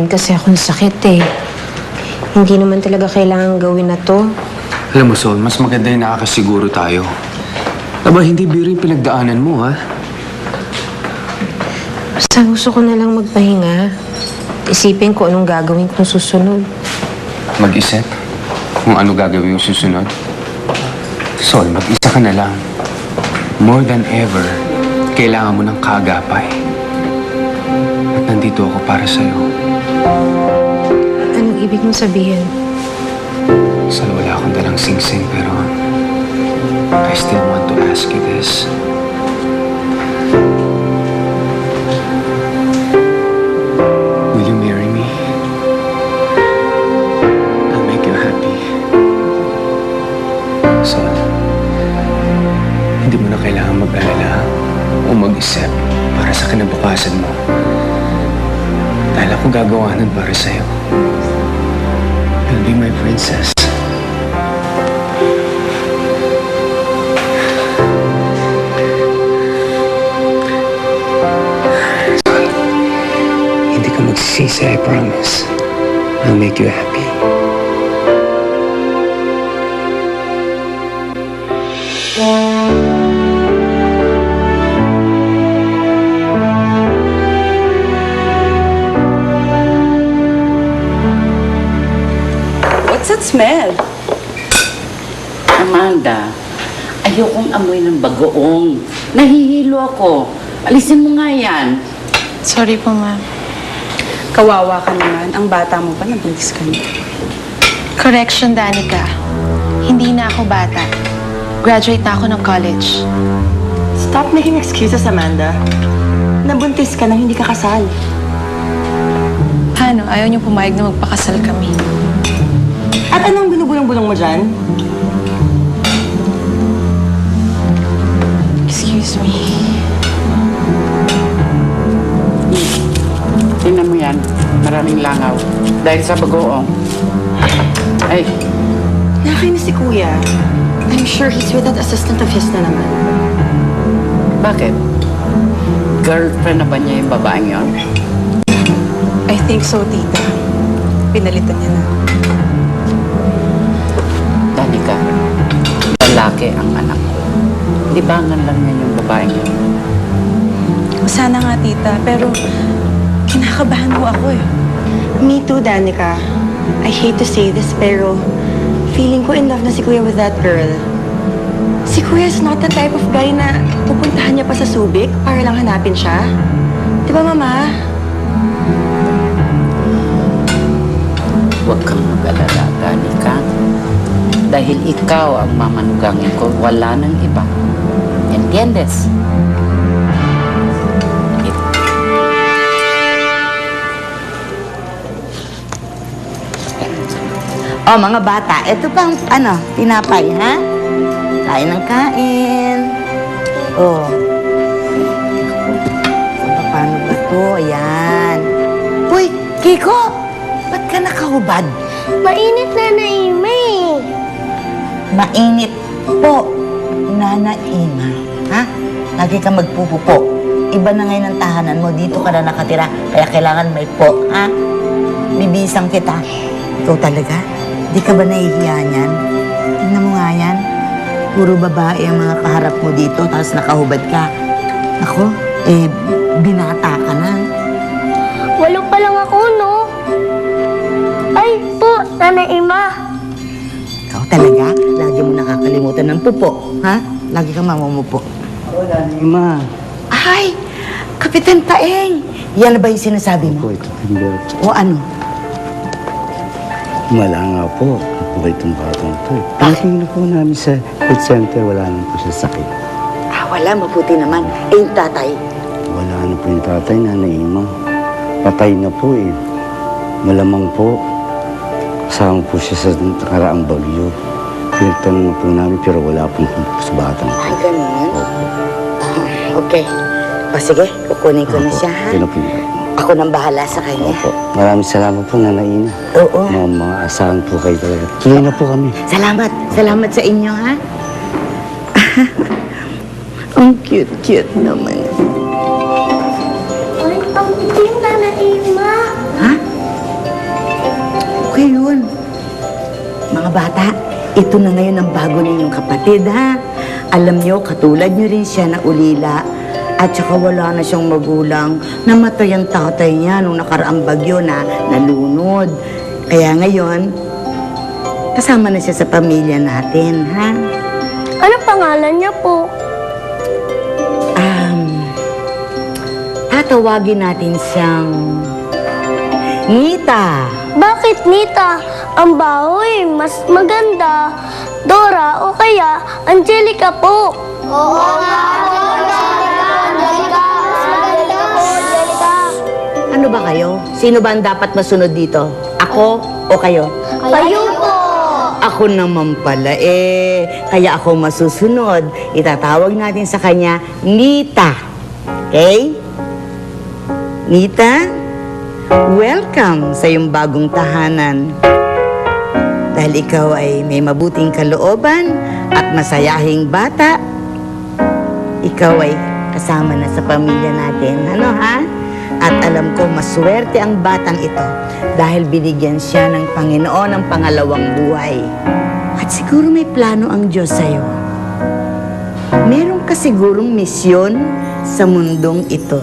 kasi akong sakit eh. Hindi naman talaga kailangan gawin na to. Alam mo, Sol, mas maganda yung nakakasiguro tayo. Aba, hindi biro yung pinagdaanan mo, ha? Basta gusto ko na lang magpahinga. Isipin ko anong gagawin kong susunod. Mag-isip kung ano gagawin yung susunod. Sol, mag-isa ka na lang. More than ever, kailangan mo ng kaagapay. At nandito ako para sa'yo. Anong ibig mong sabihin? Sol, wala akong dalang sing-sing, pero I still want to ask you this. Will you marry me? I'll make you happy. Sol, hindi mo na kailangan mag-alala o mag-isip para sa kinabukasan mo. Dahil ako gagawa nun para sa'yo. You'll be my princess. Sol, hindi ka magsisisi, I promise. I'll make you happy. What's that smell? Amanda, ayokong amoy ng bagoong. Nahihilo ako. Alisin mo nga yan. Sorry po, ma'am. Kawawa ka naman. Ang bata mo pa, nabuntis ka niya. Correction, Danica. Hindi na ako bata. Graduate na ako ng college. Stop making excuses, Amanda. Nabuntis ka nang hindi ka kasal. Ano, ayaw niyo pumayag na magpakasal kami. At anong binubulong-bulong mo dyan? Excuse me. Tingnan mo yan. Maraming langaw. Dahil sa bagoong. Ay, Nakakainis si Kuya. I'm sure he's with that assistant of his na naman. bakit? Girlfriend na ba niya yung babaeng yon? I think so, tita. Pinalitan niya na. Danica, lalaki ang anak ko. Libangan lang niya yung babaeng yun. Sana nga, tita. Pero kinakabahan mo ako eh. Me too, Danica. I hate to say this, pero feeling ko in love na si Kuya with that girl. Si Kuya is not the type of guy na pupuntahan niya pa sa Subic para lang hanapin siya. Di ba, Mama? Huwag kang mag-alala, Danica. Dahil ikaw ang mamanugangin ko, wala nang iba. Entiendes? Oh, mga bata, ito pang, tinapay, ha? Kain ng kain. Oh. Paano ba to? Ayan. Uy, Kiko! Ba't ka nakahubad? Mainit na naima eh. Mainit po, Nana Ima. Ha? Lagi ka magpupupo. Iba na ngayon ang tahanan mo. Dito ka na nakatira. Kaya kailangan may po, ha? Bibisang kita. Ikaw talaga? Di ka ba nahihiya niyan? Tingnan mo nga yan. Puro babae ang mga kaharap mo dito, tapos nakahubad ka. Ako, binata ka na. Walo pa lang ako, no? Ay po, Nanay Ima. Ikaw talaga? Lagi mo nakakalimutan ng pupo, ha? Lagi kang mamumupo. Wala na, Ima. Ay! Kapitan Paeng! Yan na ba yung sinasabi mo? Po, ito timber. O ano? Wala nga po. Po itong batang to. Pagdating na po namin sa health center, wala na po siya sakit. Wala. Mabuti naman. Yung tatay. Wala na po yung tatay, Nanay Ima. Patay na po eh. Malamang po. Kasama po siya sa nakaraang bagyo. Pinagtanong na po namin pero wala pong sa batang po. Ay, ganun? Opo. Okay. O sige, kukunin ko na siya, ha? Yun na po. Ako nang bahala sa kanya. Opo. Maraming salamat po, Nanay Ina. Oo. Mga asahan po kayo talaga. Tuloy na po kami. Salamat. Salamat sa inyo, ha? Ang cute-cute naman. Ay, ang itim, Nanay Ima. Ha? yun. Mga bata, ito na ngayon ang bago ninyong kapatid, ha? Alam nyo, katulad nyo rin siya na ulila. At saka wala na siyang magulang. Namatay ang tatay niya nung nakaraang bagyo na nalunod. Kaya ngayon, kasama na siya sa pamilya natin, ha? Ano pangalan niya po? Tatawagin natin siyang Nita. Bakit, Nita? Ang bahoy, mas maganda. Dora o kaya Angelica po. Oo nga, Angelica. Ano ba kayo? Sino ba ang dapat masunod dito? Ako o kayo? Kayo po. Ako naman pala kaya ako masusunod. Itatawag natin sa kanya Nita. Okay? Nita, welcome sa iyong bagong tahanan. Dahil ikaw ay may mabuting kalooban at masayahing bata, ikaw ay kasama na sa pamilya natin. Ano ha? At alam ko, maswerte ang batang ito dahil binigyan siya ng Panginoon ng pangalawang buhay. At siguro may plano ang Diyos sa'yo. Meron ka sigurong misyon sa mundong ito.